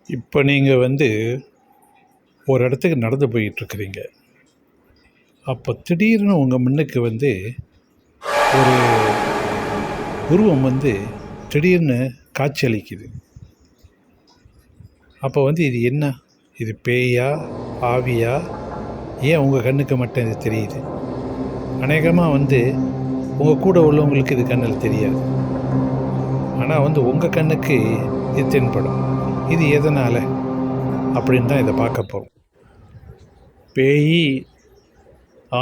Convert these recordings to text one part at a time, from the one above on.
இப்போ நீங்கள் ஒரு இடத்துக்கு நடந்து போயிட்டுருக்குறீங்க. அப்போ திடீர்னு உங்கள் முன்னுக்கு ஒரு உருவம் திடீர்னு காட்சியளிக்குது. அப்போ இது என்ன? இது பேயா? ஆவியா? ஏன் உங்கள் கண்ணுக்கு மட்டும் இது தெரியுது? அநேகமாக உங்கள் கூட உள்ளவங்களுக்கு இது கண்ணில் தெரியாது. ஆனால் உங்கள் கண்ணுக்கு இது தென்படும். இது எதனால் அப்படின்னு தான் இதை பார்க்க போகிறோம். பேய்,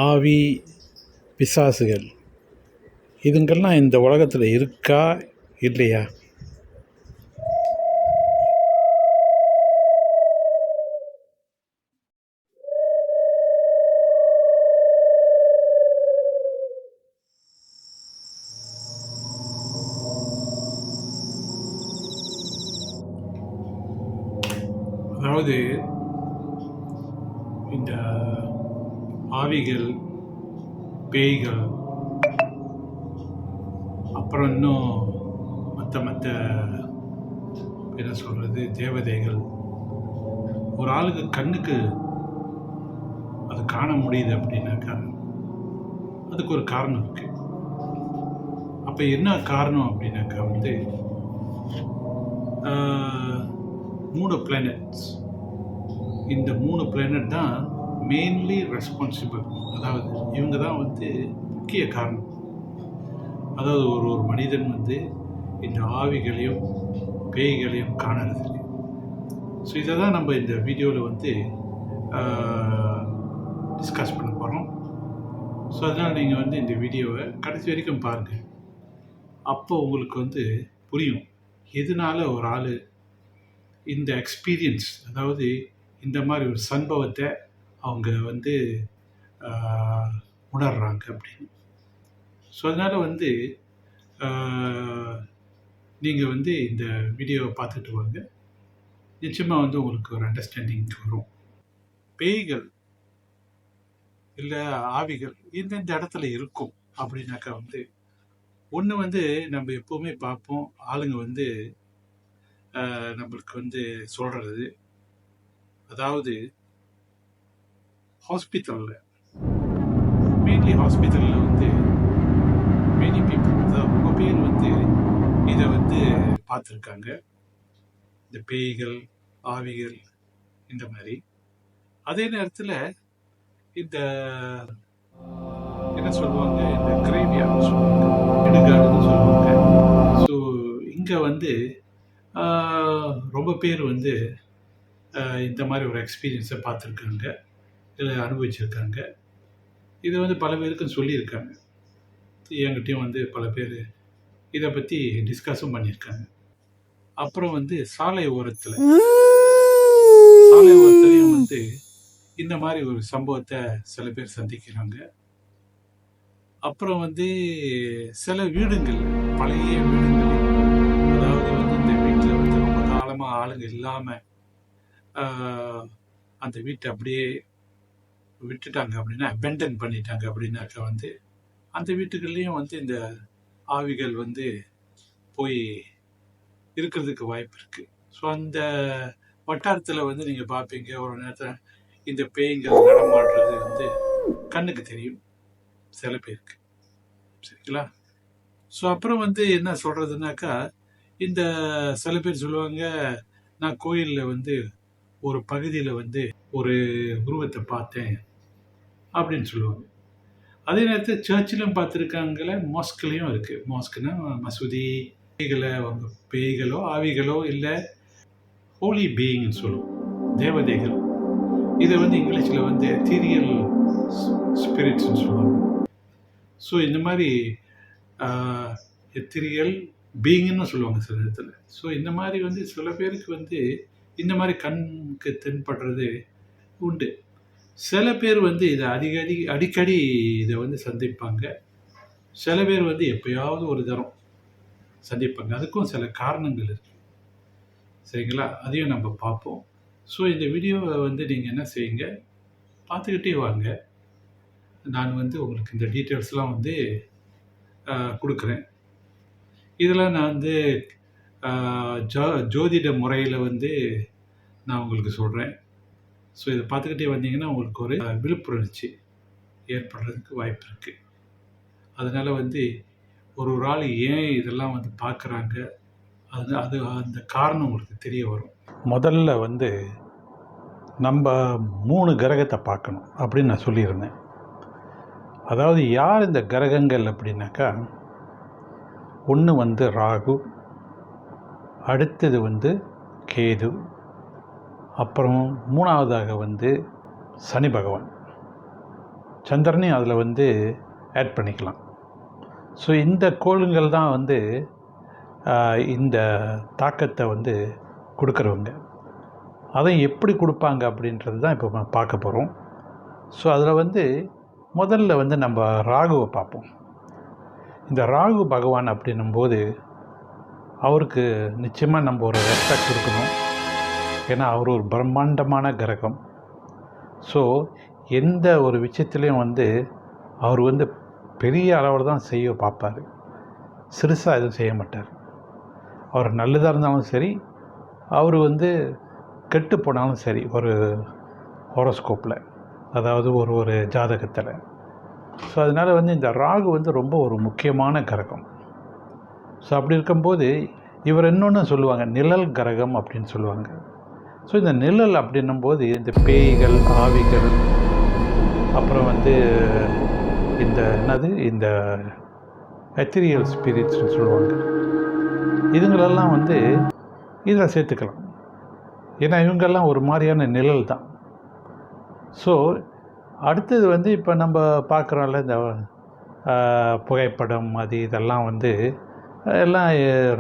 ஆவி, பிசாசுகள் இதுங்கெல்லாம் இந்த உலகத்தில் இருக்கா இல்லையா? அதாவது இந்த ஆவிகள், பேய்கள், அப்புறம் இன்னும் மற்ற என்ன சொல்கிறது, தேவதைகள், ஒரு ஆளுக்கு கண்ணுக்கு அது காண முடியுது அப்படின்னாக்கா அதுக்கு ஒரு காரணம் இருக்குது. அப்போ என்ன காரணம் அப்படின்னாக்கா 3 பிளானட்ஸ். இந்த 3 பிளானட் தான் மெயின்லி ரெஸ்பான்சிபிள். அதாவது இவங்க தான் முக்கிய காரணம். அதாவது ஒரு மனிதன் இந்த ஆவிகளையும் பேய்களையும் காணறதுக்கு. ஸோ இதை தான் நம்ம இந்த வீடியோவில் டிஸ்கஸ் பண்ண போகிறோம். ஸோ அதனால் நீங்கள் இந்த வீடியோவை கடைசி வரைக்கும் பாருங்கள். அப்போ உங்களுக்கு புரியும் எதனால் ஒரு ஆள் இந்த எக்ஸ்பீரியன்ஸ், அதாவது இந்த மாதிரி ஒரு சம்பவத்தை அவங்க உணர்றாங்க அப்படின்னு. ஸோ அதனால் நீங்கள் இந்த வீடியோவை பார்த்துட்டு வாங்க. நிச்சயமாக உங்களுக்கு ஒரு அண்டர்ஸ்டாண்டிங் வரும். பேய்கள் இல்லை ஆவிகள் எந்தெந்த இடத்துல இருக்கும் அப்படின்னாக்கா ஒன்று நம்ம எப்போவுமே பார்ப்போம். ஆளுங்க நம்மளுக்கு சொல்கிறது, அதாவது ஹாஸ்பிட்டலில், மெயின்லி ஹாஸ்பிட்டலில் மெனி பீப்புள், அதாவது ரொம்ப பேர் இதை பார்த்துருக்காங்க. இந்த பேய்கள், ஆவிகள் இந்த மாதிரி. அதே நேரத்தில் இந்த என்ன சொல்லுவாங்க, இந்த கிரேவியார்டு சொல்லுவாங்க, இடுகாடுன்னு சொல்லுவாங்க. ஸோ இங்கே ரொம்ப பேர் இந்த மாதிரி ஒரு எக்ஸ்பீரியன்ஸை பார்த்துருக்காங்க, இல்லை அனுபவிச்சிருக்காங்க. இதை பல பேருக்கும் சொல்லியிருக்காங்க. என்கிட்டையும் பல பேர் இதை பற்றி டிஸ்கஸும் பண்ணியிருக்காங்க. அப்புறம் சாலை ஓரத்துலேயும் இந்த மாதிரி ஒரு சம்பவத்தை சில பேர் சந்திக்கிறாங்க. அப்புறம் சில வீடுங்கள், பழைய வீடுங்கள், அதாவது இந்த வீட்டில் ரொம்ப காலமாக ஆளுங்க இல்லாமல் அந்த வீட்டை அப்படியே விட்டுட்டாங்க அப்படின்னா, அபெண்டன் பண்ணிட்டாங்க அப்படின்னாக்கா அந்த வீட்டுகள்லேயும் இந்த ஆவிகள் போய் இருக்கிறதுக்கு வாய்ப்பு இருக்குது. ஸோ அந்த வட்டாரத்தில் நீங்கள் பார்ப்பீங்க, ஒரு நேரத்தில் இந்த பேய்கள் நடமாடுறது கண்ணுக்கு தெரியும் சில பேருக்கு. சரிங்களா? ஸோ அப்புறம் என்ன சொல்கிறதுனாக்கா, இந்த சில பேர் சொல்லுவாங்க, நான் கோயிலில் ஒரு பகுதியில் ஒரு உருவத்தை பார்த்தேன் அப்படின்னு சொல்லுவாங்க. அதே நேரத்தில் சர்ச்சிலும் பார்த்துருக்காங்களே, மாஸ்க்லேயும் இருக்குது. மாஸ்க்னா மசூதி. பேய்களோ ஆவிகளோ இல்லை ஹோலி பீயிங்னு சொல்லுவோம், தேவதைகள். இதை இங்கிலீஷில் எத்தீரியல் ஸ்பிரிட்ஸ்ன்னு சொல்லுவாங்க. ஸோ இந்த மாதிரி எத்தீரியல் பீயிங்னு சொல்லுவாங்க சில இடத்துல. ஸோ இந்த மாதிரி சில பேருக்கு இந்த மாதிரி கண்ணுக்கு தென்படுறது உண்டு. சில பேர் இதை அடிக்கடி இதை சந்திப்பாங்க. சில பேர் எப்பயாவது ஒரு தரம் சந்திப்பாங்க. அதுக்கும் சில காரணங்கள் இருக்கு. சரிங்களா? அதையும் நம்ம பார்ப்போம். ஸோ இந்த வீடியோவை நீங்கள் என்ன செய்யுங்க, பார்த்துக்கிட்டே வாங்க. நான் உங்களுக்கு இந்த டீட்டெயில்ஸ்லாம் கொடுக்குறேன். இதில் நான் ஜோதிட முறையில் நான் உங்களுக்கு சொல்கிறேன். ஸோ இதை பார்த்துக்கிட்டே வந்தீங்கன்னா உங்களுக்கு ஒரு விழிப்புணர்ச்சி ஏற்படுறதுக்கு வாய்ப்பு இருக்குது. அதனால் வந்து ஒரு ஆள் ஏன் இதெல்லாம் வந்து பார்க்குறாங்க, அது அது அந்த காரணம் உங்களுக்கு தெரிய வரும். முதல்ல வந்து நம்ம 3 கிரகத்தை பார்க்கணும் அப்படின்னு நான் சொல்லியிருந்தேன். அதாவது யார் இந்த கிரகங்கள் அப்படின்னாக்கா, ஒன்று வந்து ராகு, அடுத்தது வந்து கேது, அப்புறம் 3ஆவதாக வந்து சனி பகவான். சந்திரனையும் அதில் வந்து ஆட் பண்ணிக்கலாம். ஸோ இந்த கோள்கள் தான் வந்து இந்த தாக்கத்தை வந்து கொடுக்குறவங்க. அதை எப்படி கொடுப்பாங்க அப்படின்றது தான் இப்போ நம்ம பார்க்க போகிறோம். ஸோ அதில் வந்து முதல்ல வந்து நம்ம ராகுவை பார்ப்போம். இந்த ராகு பகவான் அப்படின்னும்போது அவருக்கு நிச்சயமாக நம்ம ஒரு ரெஸ்பெக்ட் கொடுக்கணும். ஏன்னா அவர் ஒரு பிரம்மாண்டமான கிரகம். ஸோ எந்த ஒரு விஷயத்துலேயும் வந்து அவர் வந்து பெரிய அளவில் தான் செய்ய பார்ப்பார், சிறுசாக எதுவும் செய்ய மாட்டார். அவர் நல்லதாக இருந்தாலும் சரி, அவர் வந்து கெட்டு போனாலும் சரி, ஒரு ஹோரோஸ்கோப்பில், அதாவது ஒரு ஜாதகத்தில். ஸோ அதனால் வந்து இந்த ராகு வந்து ரொம்ப ஒரு முக்கியமான கிரகம். ஸோ அப்படி இருக்கும்போது இவர் இன்னொன்று சொல்லுவாங்க, நிழல் கிரகம் அப்படின்னு சொல்லுவாங்க. ஸோ இந்த நிழல் அப்படின்னும்போது இந்த பேய்கள், ஆவிகள், அப்புறம் வந்து இந்த எத்திரியல் ஸ்பிரிட்ஸ்னு சொல்லுவாங்க. இதுங்களெல்லாம் வந்து இதில் சேர்த்துக்கலாம். ஏன்னா இவங்கெல்லாம் ஒரு மாதிரியான நிழல் தான். ஸோ அடுத்தது வந்து இப்போ நம்ம பார்க்குறோம்ல, இந்த புகைப்படம் அது இதெல்லாம் வந்து எல்லாம்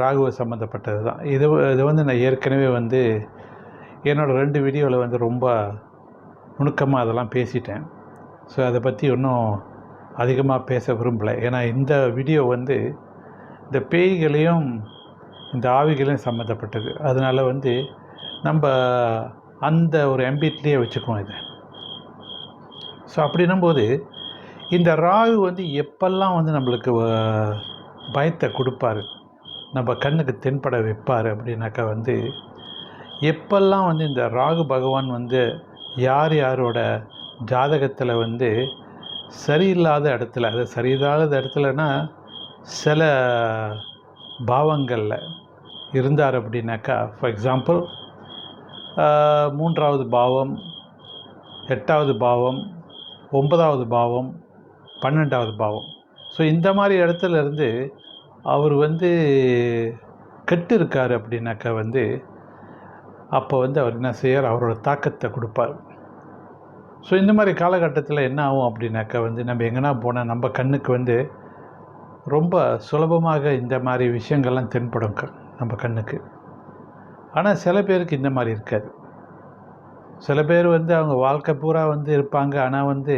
ராகுவை சம்மந்தப்பட்டது தான். இது வந்து நான் ஏற்கனவே வந்து என்னோடய 2 வீடியோவில் வந்து ரொம்ப நுணுக்கமாக அதெல்லாம் பேசிட்டேன். ஸோ அதை பற்றி இன்னும் அதிகமாக பேச விரும்பலை. ஏன்னா இந்த வீடியோ வந்து இந்த பேய்களையும் இந்த ஆவிகளையும் சம்மந்தப்பட்டது. அதனால் வந்து நம்ம அந்த ஒரு எம்பிட்லேயே வச்சுக்குவோம் இதை. ஸோ அப்படின்னும்போது இந்த ராகு வந்து எப்பெல்லாம் வந்து நம்மளுக்கு பயத்தை கொடுப்பார், நம்ம கண்ணுக்கு தென்பட வைப்பார் அப்படின்னாக்கா வந்து எப்பெல்லாம் வந்து இந்த ராகு பகவான் வந்து யாரோட ஜாதகத்தில் வந்து சரியில்லாத இடத்துல, அது சரியில்லாத இடத்துலனா சில பாவங்களில் இருந்தார் அப்படின்னாக்கா, ஃபார் எக்ஸாம்பிள் 3வது பாவம், 8வது பாவம், 9வது பாவம், 12வது பாவம். ஸோ இந்த மாதிரி இடத்துல இருந்து அவர் வந்து கெட்டு இருக்கார் அப்படின்னாக்கா வந்து அப்போ வந்து அவர் என்ன செய்யார், அவரோட தாக்கத்தை கொடுப்பார். ஸோ இந்த மாதிரி காலகட்டத்தில் என்ன ஆகும் அப்படின்னாக்கா வந்து நம்ம எங்கன்னா போனால் நம்ம கண்ணுக்கு வந்து ரொம்ப சுலபமாக இந்த மாதிரி விஷயங்கள்லாம் தென்படும் நம்ம கண்ணுக்கு. ஆனால் சில பேருக்கு இந்த மாதிரி இருக்காது. சில பேர் வந்து அவங்க வாழ்க்கை பூரா வந்து இருப்பாங்க. ஆனால் வந்து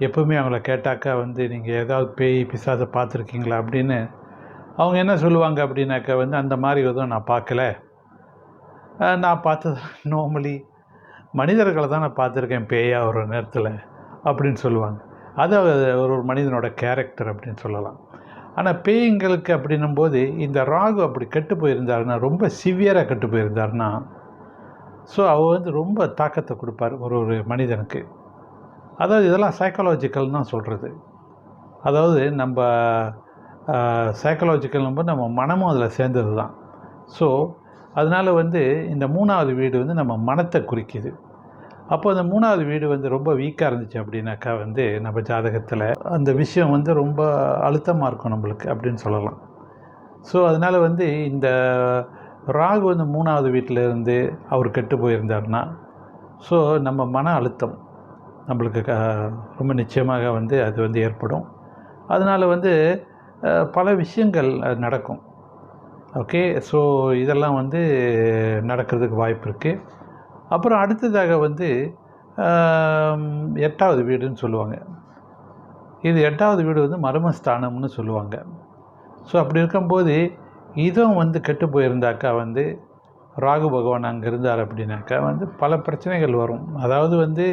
எப்பவுமே அவங்கள கேட்டாக்கா வந்து நீங்கள் ஏதாவது பேய் பிசாசை பார்த்துருக்கீங்களா அப்படின்னு அவங்க என்ன சொல்லுவாங்க அப்படின்னாக்கா வந்து அந்த மாதிரி எதுவும் நான் பார்க்கல, நான் பார்த்தது நார்மலி மனிதர்களை தான் நான் பார்த்துருக்கேன் பேயா ஒரு நேரத்தில் அப்படின்னு சொல்லுவாங்க. அது ஒரு மனிதனோட கேரக்டர் அப்படின்னு சொல்லலாம். ஆனால் பேய்ங்களுக்கு அப்படின்னும்போது இந்த ராகு அப்படி கெட்டு போயிருந்தாருன்னா, ரொம்ப சிவியராக கெட்டு போயிருந்தாருன்னா, ஸோ அவர் வந்து ரொம்ப தாக்கத்தை கொடுப்பார் ஒரு மனிதனுக்கு. அதாவது இதெல்லாம் சைக்காலஜிக்கல் தான் சொல்கிறது. அதாவது நம்ம சைக்காலஜிக்கல் நம்ம மனமும் அதில் சேர்ந்தது தான். ஸோ அதனால் வந்து இந்த 3வது வீடு வந்து நம்ம மனத்தை குறிக்குது. அப்போ அந்த 3வது வீடு வந்து ரொம்ப வீக்காக இருந்துச்சு அப்படின்னாக்கா வந்து நம்ம ஜாதகத்தில் அந்த விஷயம் வந்து ரொம்ப அழுத்தமாக இருக்கும் நம்மளுக்கு அப்படின்னு சொல்லலாம். ஸோ அதனால் வந்து இந்த ராகு வந்து 3வது வீட்டில் இருந்து அவர் கெட்டு போயிருந்தார்னா, ஸோ நம்ம மன அழுத்தம் நம்மளுக்கு ரொம்ப நிச்சயமாக வந்து அது வந்து ஏற்படும். அதனால் வந்து பல விஷயங்கள் நடக்கும். ஓகே, ஸோ இதெல்லாம் வந்து நடக்கிறதுக்கு வாய்ப்பு இருக்குது. அப்புறம் அடுத்ததாக வந்து 8வது வீடுன்னு சொல்லுவாங்க. இது 8வது வீடு வந்து மர்மஸ்தானம்னு சொல்லுவாங்க. ஸோ அப்படி இருக்கும்போது இதுவும் வந்து கெட்டு போயிருந்தாக்கா வந்து ராகு பகவான் அங்கே இருந்தார் அப்படின்னாக்கா வந்து பல பிரச்சனைகள் வரும். அதாவது வந்து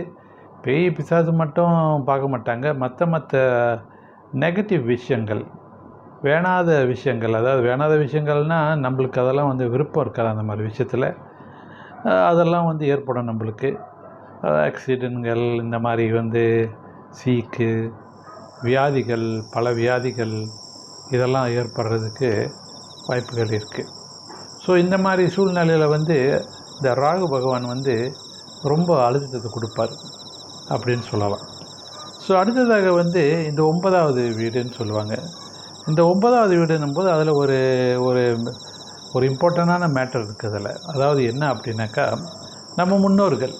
பேய் பிசாசு மட்டும் பார்க்க மாட்டாங்க, மற்ற நெகட்டிவ் விஷயங்கள், வேணாத விஷயங்கள். அதாவது வேணாத விஷயங்கள்னால் நம்மளுக்கு அதெல்லாம் வந்து விருப்பம் இருக்காது அந்த மாதிரி விஷயத்தில். அதெல்லாம் வந்து ஏற்படும் நம்மளுக்கு. ஆக்சிடென்ட்கள், இந்த மாதிரி வந்து சீக்கு, வியாதிகள், பல வியாதிகள் இதெல்லாம் ஏற்படுறதுக்கு வாய்ப்புகள் இருக்குது. ஸோ இந்த மாதிரி சூழ்நிலையில் வந்து இந்த ராகு பகவான் வந்து ரொம்ப அழுத்தத்தை கொடுப்பார் அப்படின்னு சொல்லலாம். ஸோ அடுத்ததாக வந்து இந்த 9வது வீடுன்னு சொல்லுவாங்க. இந்த 9வது வீடுன்னும்போது அதில் ஒரு ஒரு ஒரு இம்பார்ட்டண்டான மேட்டர் இருக்குது அதில். அதாவது என்ன அப்படின்னாக்கா, நம்ம முன்னோர்கள்.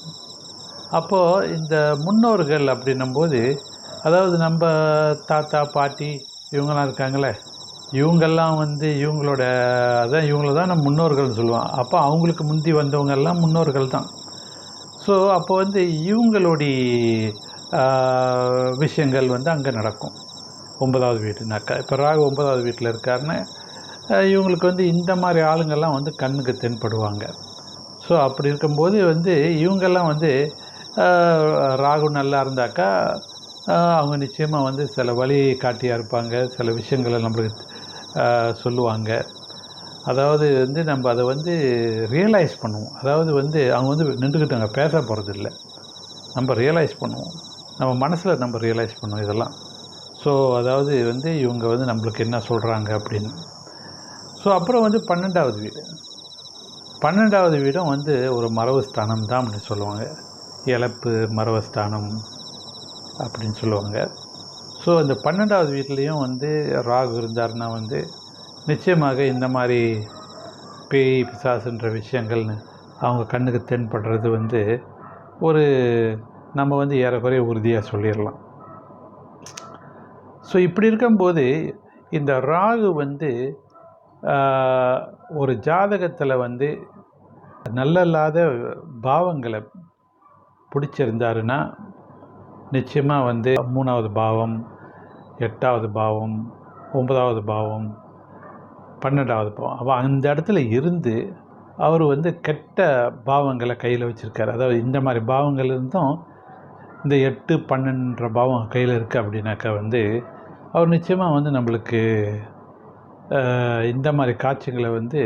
அப்போது இந்த முன்னோர்கள் அப்படின்னும்போது, அதாவது நம்ம தாத்தா பாட்டி இவங்கெல்லாம் இருக்காங்களே, இவங்கெல்லாம் வந்து இவங்கள தான் நம்ம முன்னோர்கள்னு சொல்லுவோம். அப்போ அவங்களுக்கு முந்தி வந்தவங்கெல்லாம் முன்னோர்கள் தான். ஸோ அப்போ வந்து இவங்களுடைய விஷயங்கள் வந்து அங்கே நடக்கும். 9வது வீடுனாக்கா, இப்போ ராகு 9வது வீட்டில் இருக்காருன்னு இவங்களுக்கு வந்து இந்த மாதிரி ஆளுங்கள்லாம் வந்து கண்ணுக்கு தென்படுவாங்க. ஸோ அப்படி இருக்கும்போது வந்து இவங்கெல்லாம் வந்து ராகு நல்லா இருந்தாக்கா அவங்க நிச்சயமாக வந்து சில வழி காட்டியாக இருப்பாங்க. சில விஷயங்களை நம்மளுக்கு சொல்லுவாங்க. அதாவது வந்து நம்ம அதை வந்து ரியலைஸ் பண்ணுவோம். அதாவது வந்து அவங்க வந்து நின்றுக்கிட்டு அங்கே பேச போகிறதில்ல, நம்ம ரியலைஸ் பண்ணுவோம். நம்ம மனசில் நம்ம ரியலைஸ் பண்ணுவோம் இதெல்லாம். ஸோ அதாவது வந்து இவங்க வந்து நம்மளுக்கு என்ன சொல்கிறாங்க அப்படின்னு. ஸோ அப்புறம் வந்து 12வது வீடு. 12வது வீடும் வந்து ஒரு மரபு ஸ்தானம் தான் அப்படின்னு சொல்லுவாங்க. இழப்பு மரபு ஸ்தானம் அப்படின்னு சொல்லுவாங்க. ஸோ இந்த 12வது வீட்லேயும் வந்து ராகு இருந்தாருன்னா வந்து நிச்சயமாக இந்த மாதிரி பேய் பிசாசுன்ற விஷயங்கள்னு அவங்க கண்ணுக்கு தென்படுறது வந்து ஒரு நம்ம வந்து ஏறக்குறைய உறுதியாக சொல்லிடலாம். ஸோ இப்படி இருக்கும்போது இந்த ராகு வந்து ஒரு ஜாதகத்தில் வந்து நல்லல்லாத பாவங்களை பிடிச்சிருந்தாருன்னா நிச்சயமாக வந்து 3வது பாவம், 8வது பாவம், 9வது பாவம், 12வது பாவம், அவள் அந்த இடத்துல இருந்து அவர் வந்து கெட்ட பாவங்களை கையில் வச்சுருக்காரு. அதாவது இந்த மாதிரி பாவங்கள் இருந்தும் இந்த 8, 12 பாவம் கையில் இருக்குது அப்படின்னாக்கா வந்து அவர் நிச்சயமாக வந்து நம்மளுக்கு இந்த மாதிரி காட்சிகளை வந்து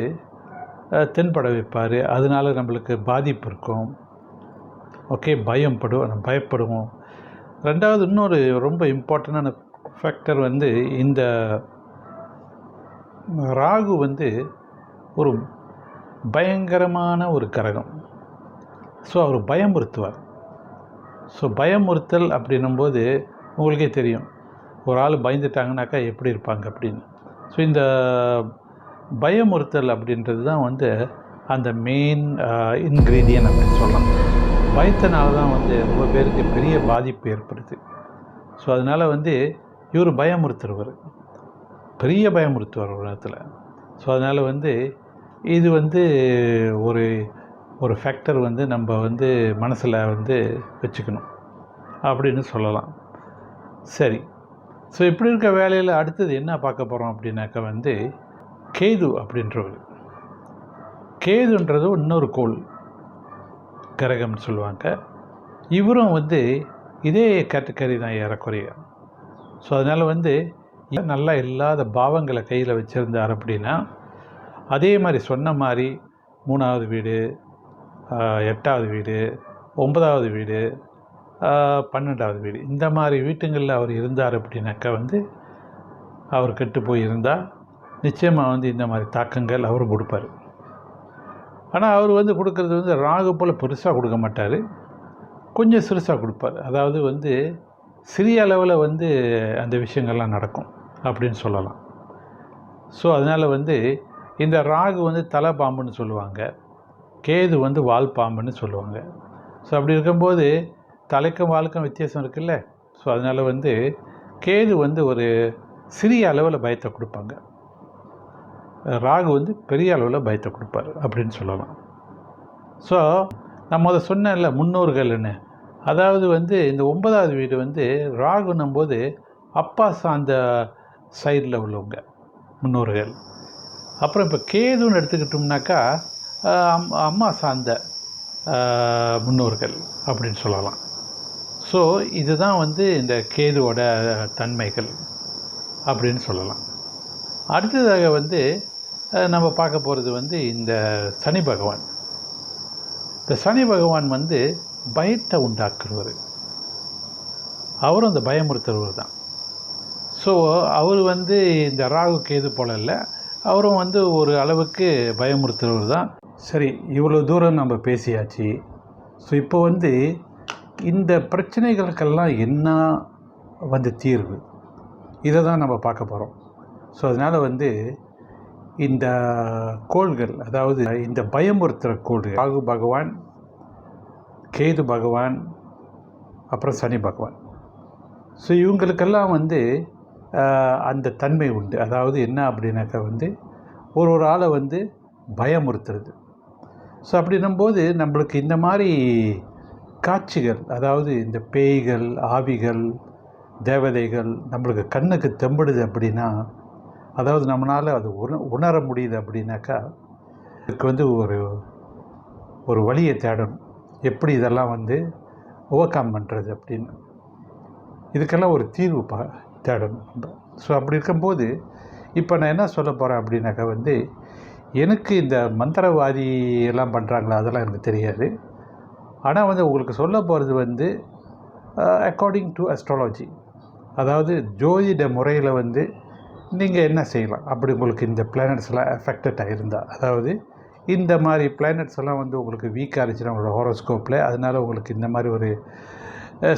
தென்பட வைப்பார். அதனால நம்மளுக்கு பாதிப்பு இருக்கும். ஓகே, பயப்படுவோம். ரெண்டாவது இன்னொரு ரொம்ப இம்பார்ட்டண்டான ஃபேக்டர் வந்து இந்த ராகு வந்து ஒரு பயங்கரமான ஒரு கிரகம். ஸோ அவர் பயமுறுத்துவார். ஸோ பயமுறுத்தல் அப்படின்னும்போது உங்களுக்கே தெரியும், ஒரு ஆள் பயந்துட்டாங்கனாக்கா எப்படி இருப்பாங்க அப்படின்னு. ஸோ இந்த பயமுறுத்தல் அப்படின்றது தான் வந்து அந்த மெயின் இன்க்ரீடியன்ட் அப்படின்னு சொல்லலாம். பயத்தினால தான் வந்து ரொம்ப பேருக்கு பெரிய பாதிப்பு ஏற்படுது. ஸோ அதனால் வந்து இவர் பயமுறுத்துறவர், பெரிய பயமுறுத்துவார் ஒரு நேரத்தில். ஸோ அதனால் வந்து இது வந்து ஒரு ஃபேக்டர் வந்து நம்ம வந்து மனசில் வந்து வச்சுக்கணும் அப்படின்னு சொல்லலாம். சரி, ஸோ இப்படி இருக்க வேலையில் அடுத்தது என்ன பார்க்க போகிறோம் அப்படின்னாக்கா வந்து கேது அப்படின்றவர். கேதுன்றது இன்னொரு கோள் கிரகம்னு சொல்லுவாங்க. இவரும் வந்து இதே கேட்டகரி தான் ஏறக்குறைய. ஸோ அதனால் வந்து நல்லா இல்லாத பாவங்களை கையில் வச்சுருந்தார் அப்படின்னா அதே மாதிரி சொன்ன மாதிரி 3வது வீடு, 8வது வீடு, 9வது வீடு, 12வது வீடு, இந்த மாதிரி வீட்டுங்களில் அவர் இருந்தார் அப்படின்னாக்கா வந்து அவர் கெட்டு போய் இருந்தால் நிச்சயமாக வந்து இந்த மாதிரி தாக்கங்கள் அவர் கொடுப்பார். ஆனால் அவர் வந்து கொடுக்கறது வந்து ராகு போல் பெருசாக கொடுக்க மாட்டார், கொஞ்சம் சிறுசாக கொடுப்பார். அதாவது வந்து சிறிய அளவில் வந்து அந்த விஷயங்கள்லாம் நடக்கும் அப்படின்னு சொல்லலாம். ஸோ அதனால் வந்து இந்த ராகு வந்து தலை பாம்புன்னு சொல்லுவாங்க, கேது வந்து வால் பாம்புன்னு சொல்லுவாங்க. ஸோ அப்படி இருக்கும்போது தலைக்கும் வாளுக்கும் வித்தியாசம் இருக்குல்ல. ஸோ அதனால் வந்து கேது வந்து ஒரு சிறிய அளவில் பயத்தை கொடுப்பாங்க, ராகு வந்து பெரிய அளவில் பயத்தை கொடுப்பார் அப்படின்னு சொல்லலாம். ஸோ நம்ம அதை சொன்னேன்ல முன்னோர்கள்னு, அதாவது வந்து இந்த 9வது வீடு வந்து ராகுன்னும் போது அப்பா சார்ந்த சைடில் உள்ளவங்க முன்னோர்கள். அப்புறம் இப்போ கேதுன்னு எடுத்துக்கிட்டோம்னாக்கா அம்மா சார்ந்த முன்னோர்கள் அப்படின்னு சொல்லலாம். ஸோ இதுதான் வந்து இந்த கேதுவோட தன்மைகள் அப்படின்னு சொல்லலாம். அடுத்ததாக வந்து நம்ம பார்க்க போகிறது வந்து இந்த சனி பகவான். இந்த சனி பகவான் வந்து பயத்தை உண்டாக்குறவர், அவரும் அந்த பயமுறுத்துறவர் தான். ஸோ அவர் வந்து இந்த ராகு கேது போல இல்லை, அவரும் வந்து ஒரு அளவுக்கு பயமுறுத்துறவர் தான். சரி, இவ்வளோ தூரம் நம்ம பேசியாச்சு. ஸோ இப்போ வந்து இந்த பிரச்சனைகளுக்கெல்லாம் என்ன வந்து தீர்வு, இதை தான் நம்ம பார்க்க போகிறோம். ஸோ அதனால் வந்து இந்த கோள்கள், அதாவது இந்த பயமுறுத்துகிற கோள்கள், ராகு பகவான், கேது பகவான், அப்புறம் சனி பகவான், ஸோ இவங்களுக்கெல்லாம் வந்து அந்த தன்மை உண்டு. அதாவது என்ன அப்படின்னாக்கா வந்து ஒரு ஆளை வந்து பயமுறுத்துறது. ஸோ அப்படின்னும்போது நம்மளுக்கு இந்த மாதிரி காட்சிகள், அதாவது இந்த பேய்கள், ஆவிகள், தேவதைகள் நம்மளுக்கு கண்ணுக்கு தெம்படுது அப்படின்னா, அதாவது நம்மளால் அது உணர முடியுது அப்படின்னாக்கா, இதுக்கு வந்து ஒரு வழியை தேடணும், எப்படி இதெல்லாம் வந்து ஓவர் கம் பண்ணுறது அப்படின்னு. இதுக்கெல்லாம் ஒரு தீர்வு தேடணும் நம்ம. ஸோ அப்படி இருக்கும்போது இப்போ நான் என்ன சொல்ல போகிறேன் அப்படின்னாக்கா வந்து, எனக்கு இந்த மந்திரவாதி எல்லாம் பண்ணுறாங்களா அதெல்லாம் எனக்கு தெரியாது. ஆனால் வந்து உங்களுக்கு சொல்ல போகிறது வந்து அக்கார்டிங் டு அஸ்ட்ராலஜி, அதாவது ஜோதிட முறையில் வந்து நீங்கள் என்ன செய்யலாம். அப்படி உங்களுக்கு இந்த பிளானட்ஸ்லாம் எஃபெக்டட் ஆகிருந்தால், அதாவது இந்த மாதிரி பிளானட்ஸ் எல்லாம் வந்து உங்களுக்கு வீக்காக இருந்துச்சுன்னா உங்களோட ஹோரோஸ்கோப்பில், அதனால் உங்களுக்கு இந்த மாதிரி ஒரு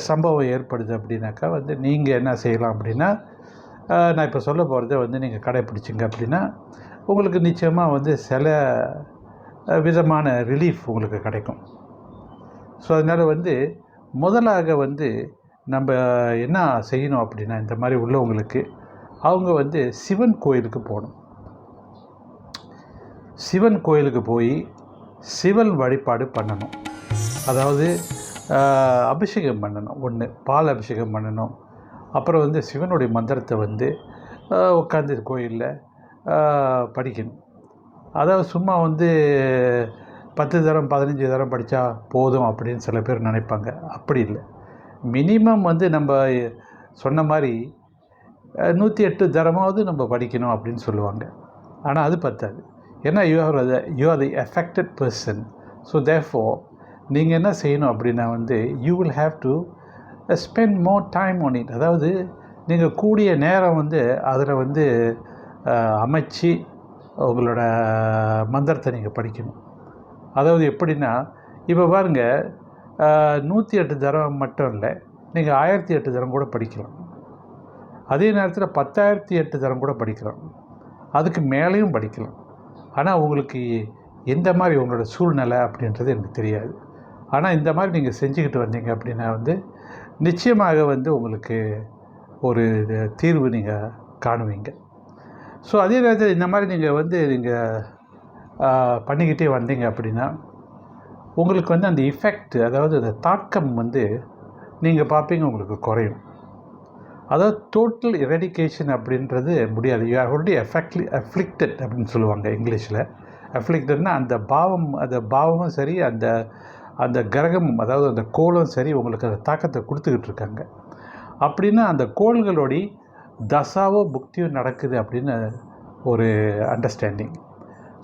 சம்பவம் ஏற்படுது அப்படின்னாக்கா வந்து நீங்கள் என்ன செய்யலாம் அப்படின்னா, நான் இப்போ சொல்ல போகிறத வந்து நீங்கள் கடைப்பிடிச்சிங்க அப்படின்னா உங்களுக்கு நிச்சயமாக வந்து சில விதமான ரிலீஃப் உங்களுக்கு கிடைக்கும். ஸோ அதனால் வந்து முதலாக வந்து நம்ம என்ன செய்யணும் அப்படின்னா, இந்த மாதிரி உள்ளவங்களுக்கு அவங்க வந்து சிவன் கோயிலுக்கு போகணும். சிவன் கோயிலுக்கு போய் சிவன் வழிபாடு பண்ணணும். அதாவது அபிஷேகம் பண்ணணும். ஒன்று பால் அபிஷேகம் பண்ணணும். அப்புறம் வந்து சிவனுடைய மந்திரத்தை வந்து உட்காந்து கோயிலில் படிக்கணும். அதாவது சும்மா வந்து 10 தரம் 15 தரம் படித்தா போதும் அப்படின்னு சில பேர் நினைப்பாங்க. அப்படி இல்லை. மினிமம் வந்து நம்ம சொன்ன மாதிரி 108 தரமாவது நம்ம படிக்கணும் அப்படின்னு சொல்லுவாங்க. ஆனால் அது பத்தாது. ஏன்னா you are the affected person. So therefore நீங்கள் என்ன செய்யணும் அப்படின்னா வந்து you will have to spend more time on it. அதாவது நீங்கள் கூடிய நேரம் வந்து அதில் வந்து அமைச்சு உங்களோட மந்திரத்தை நீங்கள் படிக்கணும். அதாவது எப்படின்னா, இப்போ பாருங்கள், 108 தரம் மட்டும் இல்லை, நீங்கள் 1008 தரம் கூட படிக்கலாம். அதே நேரத்தில் 10,008 தரம் கூட படிக்கலாம். அதுக்கு மேலேயும் படிக்கலாம். ஆனால் உங்களுக்கு எந்த மாதிரி உங்களோட சூழ்நிலை அப்படின்றது எனக்கு தெரியாது. ஆனால் இந்த மாதிரி நீங்கள் செஞ்சுக்கிட்டு வந்தீங்க அப்படின்னா வந்து நிச்சயமாக வந்து உங்களுக்கு ஒரு தீர்வு நீங்கள் காணுவீங்க. ஸோ அதே நேரத்தில் இந்த மாதிரி நீங்கள் பண்ணிக்கிட்டே வந்தீங்க அப்படின்னா உங்களுக்கு வந்து அந்த இஃபெக்ட், அதாவது அந்த தாக்கம் வந்து நீங்கள் பார்ப்பீங்க உங்களுக்கு குறையும். அதாவது டோட்டல் எரடிகேஷன் அப்படின்றது முடியாது. யூ ஆர் ஆல்ரெடி அஃப்ளிக்டட் அப்படின்னு சொல்லுவாங்க இங்கிலீஷில். அஃப்ளிக்டட்னா அந்த பாவமும் சரி, அந்த கிரகமும், அதாவது அந்த கோளும் சரி உங்களுக்கு அந்த தாக்கத்தை கொடுத்துக்கிட்டு இருக்காங்க. அப்படின்னா அந்த கோள்களோடைய தசாவோ புக்தியோ நடக்குது அப்படின்னு ஒரு அண்டர்ஸ்டாண்டிங்.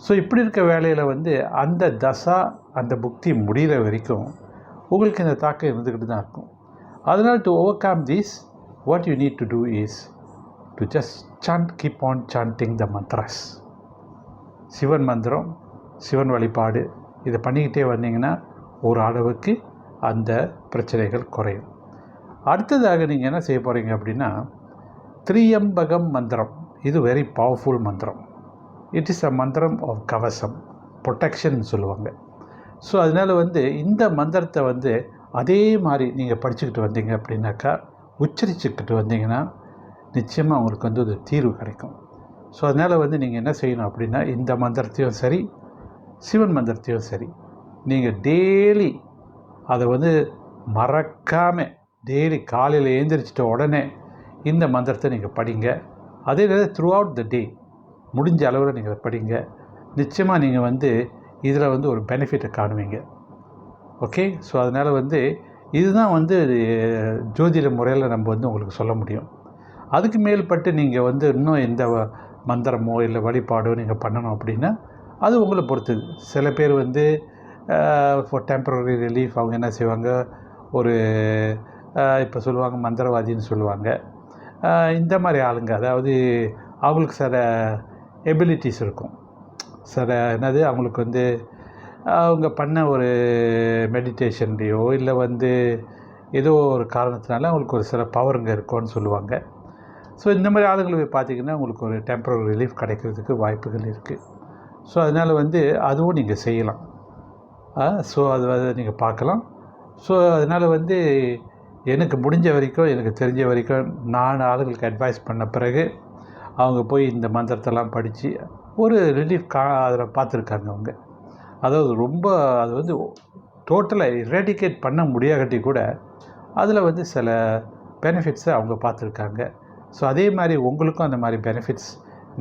ஸோ இப்படி இருக்க வேலையில் வந்து அந்த தசா அந்த புக்தி முடிகிற வரைக்கும் உங்களுக்கு இந்த தாக்கம் இருந்துக்கிட்டு தான் இருக்கும். அதனால் to over come this, what you need to do is to just keep on chanting the mantras. Sivan மந்திரம், சிவன் வழிபாடு, இதை பண்ணிக்கிட்டே வந்தீங்கன்னா ஒரு அளவுக்கு அந்த பிரச்சனைகள் குறையும். அடுத்ததாக நீங்கள் என்ன செய்ய போகிறீங்க அப்படின்னா, திரியம்பகம் மந்திரம். இது வெரி பவர்ஃபுல் மந்திரம். இட் இஸ் அ மந்திரம் ஆஃப் கவசம், ப்ரொடெக்ஷன் சொல்லுவாங்க. ஸோ அதனால் வந்து இந்த மந்திரத்தை வந்து அதே மாதிரி நீங்கள் படிச்சுக்கிட்டு வந்தீங்க அப்படின்னாக்கா, உச்சரிச்சுக்கிட்டு வந்தீங்கன்னா நிச்சயமாக உங்களுக்கு வந்து ஒரு தீர்வு கிடைக்கும். ஸோ அதனால் வந்து நீங்கள் என்ன செய்யணும் அப்படின்னா, இந்த மந்திரத்தையும் சரி, சிவன் மந்திரத்தையும் சரி, நீங்கள் டெய்லி அதை வந்து மறக்காமல் டெய்லி காலையில் எழுந்திரிச்சிட்ட உடனே இந்த மந்திரத்தை நீங்கள் படிங்க. அதே நேரம் த்ரூ அவுட் த டே முடிஞ்ச அளவில் நீங்கள் படிங்க. நிச்சயமாக நீங்கள் வந்து இதில் வந்து ஒரு பெனிஃபிட்டை காணுவீங்க. ஓகே. ஸோ அதனால் வந்து இதுதான் வந்து ஜோதிட முறையில் நம்ம வந்து உங்களுக்கு சொல்ல முடியும். அதுக்கு மேல்பட்டு நீங்கள் வந்து இன்னும் எந்த மந்திரமோ இல்லை வழிபாடோ நீங்கள் பண்ணணும் அப்படின்னா அது உங்களை பொறுத்தது. சில பேர் வந்து ஃபார் டெம்பரரி ரிலீஃப் அவங்க என்ன செய்வாங்க, ஒரு இப்போ சொல்லுவாங்க மந்திரவாதின்னு சொல்லுவாங்க. இந்த மாதிரி ஆளுங்க, அதாவது அவங்களுக்கு சில எபிலிட்டிஸ் இருக்கும். சில அவங்களுக்கு வந்து அவங்க பண்ண ஒரு மெடிடேஷன்லேயோ இல்லை வந்து ஏதோ ஒரு காரணத்தினால அவங்களுக்கு ஒரு சில பவருங்க இருக்கும்னு சொல்லுவாங்க. ஸோ இந்த மாதிரி ஆளுங்களுக்கு பார்த்திங்கன்னா உங்களுக்கு ஒரு டெம்பரரி ரிலீஃப் கிடைக்கிறதுக்கு வாய்ப்புகள் இருக்குது. ஸோ அதனால் வந்து அதுவும் நீங்கள் செய்யலாம். ஸோ அதை நீங்கள் பார்க்கலாம். ஸோ அதனால் வந்து எனக்கு முடிஞ்ச வரைக்கும், எனக்கு தெரிஞ்ச வரைக்கும் நான் ஆளுங்களுக்கு அட்வைஸ் பண்ண பிறகு அவங்க போய் இந்த மந்திரத்தெல்லாம் படித்து ஒரு ரிலீஃப் அதில் பார்த்துருக்காங்க அவங்க. அதாவது ரொம்ப அது வந்து டோட்டலாக இராடிகேட் பண்ண முடியாட்டி கூட அதில் வந்து சில பெனிஃபிட்ஸை அவங்க பார்த்துருக்காங்க. ஸோ அதே மாதிரி உங்களுக்கும் அந்த மாதிரி பெனிஃபிட்ஸ்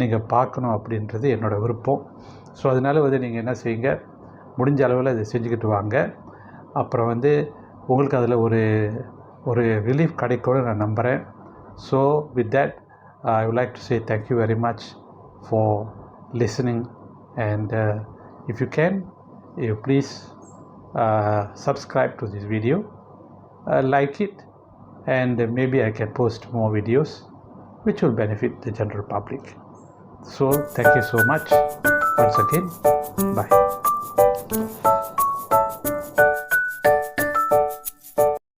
நீங்கள் பார்க்கணும் அப்படின்றது என்னோடய விருப்பம். ஸோ அதனால் வந்து நீங்கள் என்ன செய்யுங்க, முடிஞ்ச அளவில் இதை செஞ்சுக்கிட்டு வாங்க. அப்புறம் வந்து உங்களுக்கு அதில் ஒரு ரிலீஃப் கிடைக்கும்னு நான் நம்புகிறேன். So with that I would like to say thank you very much for listening, and if you can, you please subscribe to this video, like it, and maybe I can post more videos which will benefit the general public. So thank you so much once again. Bye.